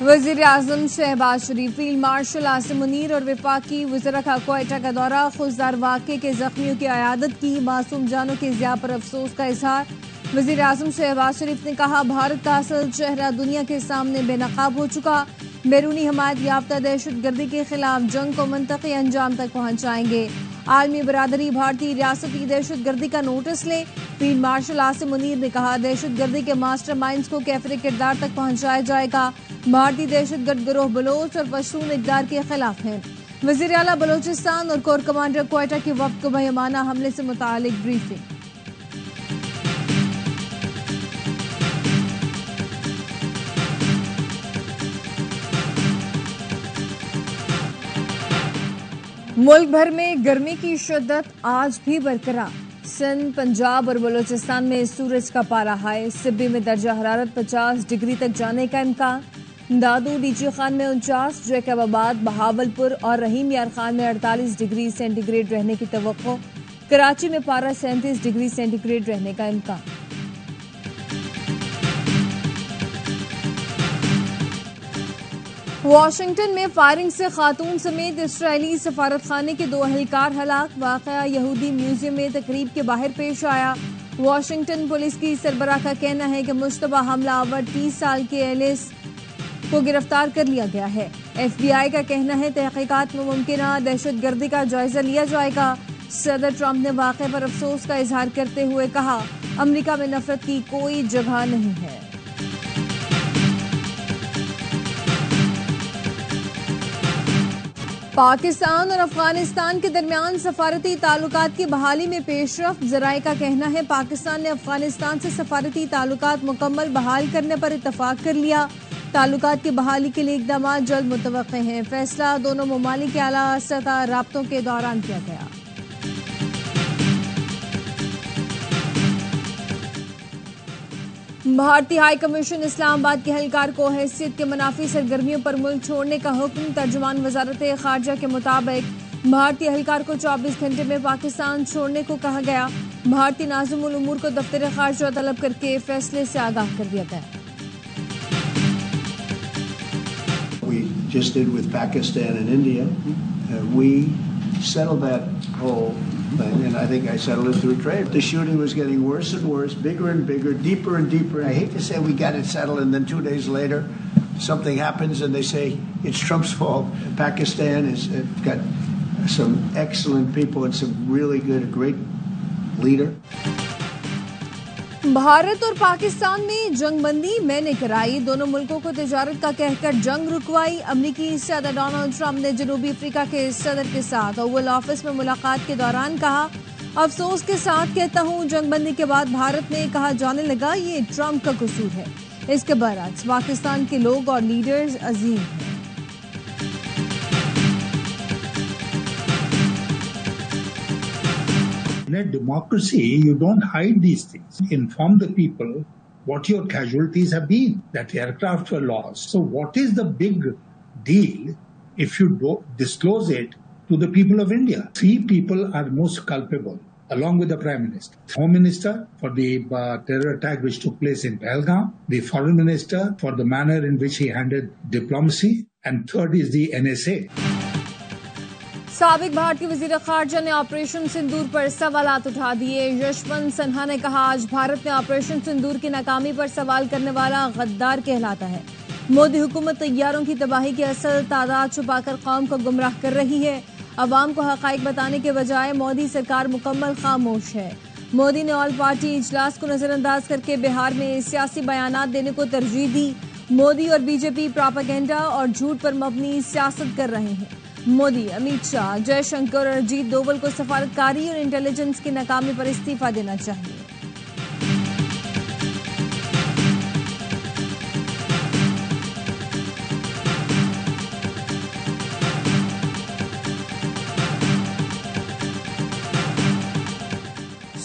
वजीर आजम शहबाज शरीफ, field marshal Asim Munir और वफाकी वज़रा का क्वेटा का दौरा, खुशदार वाक़े के जख्मियों की अयादत की, मासूम जानों के ज़िया पर अफसोस का इजहार। वजीर आजम शहबाज शरीफ ने कहा, भारत का असल चेहरा दुनिया के सामने बेनकाब हो चुका। बैरूनी हमायत याफ्ता दहशतगर्दी के खिलाफ जंग को मंतकी अंजाम तक पहुंचाएंगे। आलमी बरादरी भारतीय रियासती दहशतगर्दी का नोटिस ले। फील्ड मार्शल आसिम मुनीर ने कहा, दहशतगर्दी के मास्टर माइंड्स को कैफरे किरदार तक पहुंचाया जाएगा। भारतीय दहशतगर्द गिरोह बलोच और पश्तून इक़दार के खिलाफ हैं। वज़ीर आला बलोचिस्तान और कोर कमांडर क्वेटा के वफ्द को बहिमाना हमले से मुतालिक ब्रीफिंग। मुल्क भर में गर्मी की शिद्दत आज भी बरकरार। सिंध, पंजाब और बलोचिस्तान में सूरज का पारा हाई। सिब्बी में दर्जा हरारत 50 डिग्री तक जाने का इम्कान। दादू, डीजी खान में 49, जैकबाबाद, बहावलपुर और रहीम यार खान में 48 डिग्री सेंटीग्रेड रहने की तवक्को। कराची में पारा 37 डिग्री सेंटीग्रेड रहने का इम्कान। वाशिंगटन में फायरिंग से खातून समेत इसराइली सफारतखाने के 2 अहलकार हलाक। वाकया यहूदी म्यूजियम में तकरीब के बाहर पेश आया। वाशिंगटन पुलिस की सरबराह का कहना है कि मुश्तबा हमलावर 30 साल के एलिस को गिरफ्तार कर लिया गया है। FBI का कहना है, तहकीकात में मुमकिना दहशतगर्दी का जायजा लिया जाएगा। सदर ट्रंप ने वाक़े पर अफसोस का इजहार करते हुए कहा, अमरीका में नफरत की कोई जगह नहीं है। पाकिस्तान और अफगानिस्तान के दरमियान सफारती ताल्लुकात की बहाली में पेशरफ्त। ज़राए का कहना है, पाकिस्तान ने अफगानिस्तान से सफारती ताल्लुकात मुकम्मल बहाल करने पर इत्तफाक कर लिया। ताल्लुकात की बहाली के लिए इक़दाम जल्द मुतवक्के हैं। फैसला दोनों ममालिक के आला सतह राब्तों के दौरान किया गया। भारतीय हाई कमीशन इस्लामाबाद के एहलकार को हैसियत के मुनाफी सरगर्मियों पर मुल्क छोड़ने का हुक्म। तर्जुमान वजारत खारजा के मुताबिक भारतीय एहलकार को 24 घंटे में पाकिस्तान छोड़ने को कहा गया। भारतीय नाज़िमुल उमूर को दफ्तर खारजा तलब करके फैसले से आगाह कर दिया गया। We just did with Pakistan and India. We settled that whole thing, and I think I settled it through trade. The shooting was getting worse and worse, bigger and bigger, deeper and deeper. I hate to say we got it settled, and then 2 days later, something happens, and they say it's Trump's fault. Pakistan has got some excellent people and some really good, great leader. Bharat और पाकिस्तान में जंगबंदी मैंने कराई। दोनों मुल्कों को तिजारत का कहकर जंग रुकवाई। अमरीकी सदर डोनाल्ड ट्रंप ने जनूबी अफ्रीका के सदर के साथ ओवल ऑफिस में मुलाकात के दौरान कहा, अफसोस के साथ कहता हूं, जंगबंदी के बाद भारत में कहा जाने लगा ये ट्रंप का कसूर है। इसके बरअक्स पाकिस्तान के लोग और लीडर्स अजीम हैं। In a democracy, you don't hide these things. Inform the people what your casualties have been, that aircraft were lost. So what is the big deal if you don't disclose it to the people of India? 3 people are most culpable, along with the Prime Minister. Home Minister for the terror attack which took place in Pahalgam, the Foreign Minister for the manner in which he handled diplomacy, and third is the NSA. साबिक भारतीय वजीर खारजा ने operation सिंदूर पर सवालात उठा दिए। यशवंत सिन्हा ने कहा, आज भारत में ऑपरेशन सिंदूर की नाकामी पर सवाल करने वाला गद्दार कहलाता है। मोदी हुकूमत तैयारों की तबाही की असल तादाद छुपाकर कौम को गुमराह कर रही है। अवाम को हकाइक बताने के बजाय मोदी सरकार मुकम्मल खामोश है। मोदी ने ऑल पार्टी इजलास को नजरअंदाज करके बिहार में सियासी बयानात देने को तरजीह दी। मोदी और बीजेपी प्रोपेगेंडा और झूठ पर मबनी सियासत कर रहे हैं। मोदी, अमित शाह, जयशंकर और अजीत डोवल को सफारतकारी और इंटेलिजेंस की नाकामी पर इस्तीफा देना चाहिए।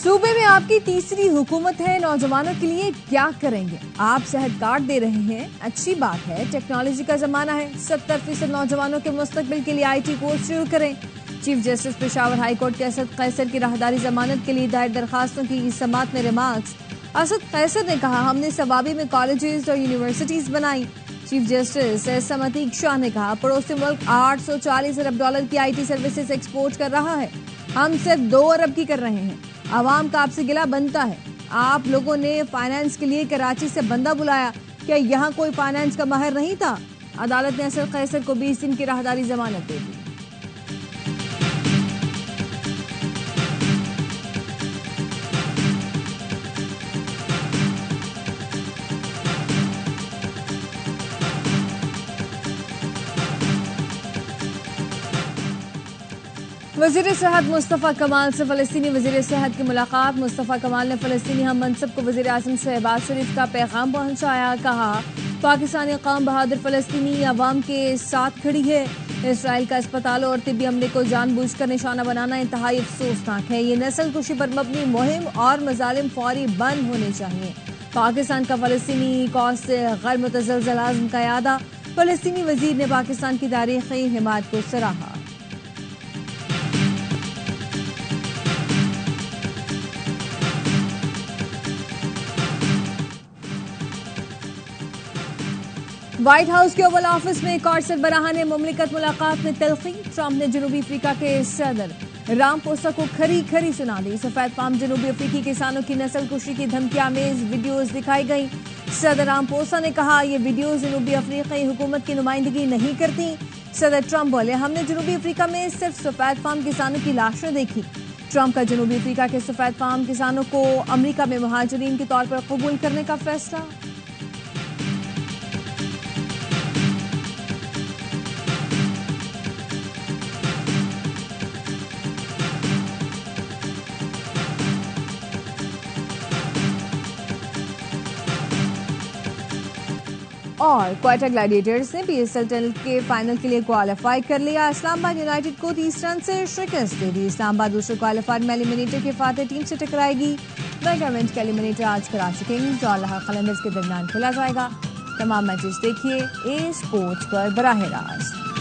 सूबे में आपकी तीसरी हुकूमत है। नौजवानों के लिए क्या करेंगे? आप सेहत कार्ड दे रहे हैं, अच्छी बात है। टेक्नोलॉजी का जमाना है। 70% नौजवानों के मुस्तकबिल के लिए IT कोर्स शुरू करें। Chief justice Peshawar high court के असद कैसर की राहदारी जमानत के लिए दायर दरखास्तों की समाअत में रिमार्क्स। असद कैसर ने कहा, हमने सवाबी में कॉलेजेस और यूनिवर्सिटीज बनाई। चीफ जस्टिस एहसन अतीक शाह ने कहा, पड़ोसी मुल्क $840 अरब की IT सर्विसेज एक्सपोर्ट कर रहा है, हम सिर्फ 2 अरब की कर रहे हैं। आवाम का आपसे गिला बनता है। आप लोगों ने फाइनेंस के लिए कराची से बंदा बुलाया, क्या यहाँ कोई फाइनेंस का माहिर नहीं था? अदालत ने असद कैसर को 20 दिन की राहदारी जमानत दे दी। वज़ीर सेहत मुस्तफ़ा कमाल से फ़लस्तीनी वज़ीर सेहत की मुलाकात। मुस्तफ़ा कमाल ने फ़लस्तीनी हम मनसब को वज़ीर आज़म शहबाज शरीफ का पैगाम पहुँचाया। कहा, पाकिस्तानी कौम बहादुर फ़लस्तीनी अवाम के साथ खड़ी है। इसराइल का अस्पतालों और तिब्बी हमले को जानबूझकर निशाना बनाना इंतहाई अफसोसनाक है। ये नस्ल कुशी पर मबनी मुहिम और मजालिम फौरी बंद होने चाहिए। पाकिस्तान का फ़लस्तीनी कौस से गैर मुतज़लज़ल आज़म का यादा। फ़लस्तीनी वज़ीर ने पाकिस्तान की तारीख़ी हिमायत को सराहा। व्हाइट हाउस के ओवल ऑफिस में एक और सरबराह ने मुमलिकत मुलाकात में तलखी। ट्रंप ने जनूबी अफ्रीका के सदर रामपोसा को खरी खरी सुना दी। सफेद फार्म जनूबी अफ्रीकी किसानों की नस्ल कुशी की धमकियामेज वीडियोज दिखाई गई। सदर रामपोसा ने कहा, ये वीडियो जनूबी अफ्रीकी हुकूमत की नुमाइंदगी नहीं करती। सदर ट्रंप बोले, हमने जनूबी अफ्रीका में सिर्फ सफेद फार्म किसानों की लाशें देखी। ट्रंप का जनूबी अफ्रीका के सफेद फार्म किसानों को अमरीका में मुहाजिरीन के तौर पर कबूल करने का फैसला। और क्वेटा ग्लैडिएटर्स ने PSL के फाइनल के लिए क्वालिफाई कर लिया। इस्लामाबाद यूनाइटेड को 30 रन से शिकस्त दे दी। इस्लामाबाद दूसरे क्वालिफायर में एलिमिनेटर के फातेह टीम से टकराएगी। मेगा इवेंट का एलिमिनेटर आज कराची किंग्स और लाहौर कलंदर्स के दरमियान खेला जाएगा। तमाम मैचेस देखिए A स्पोर्ट्स पर बराह रास्त।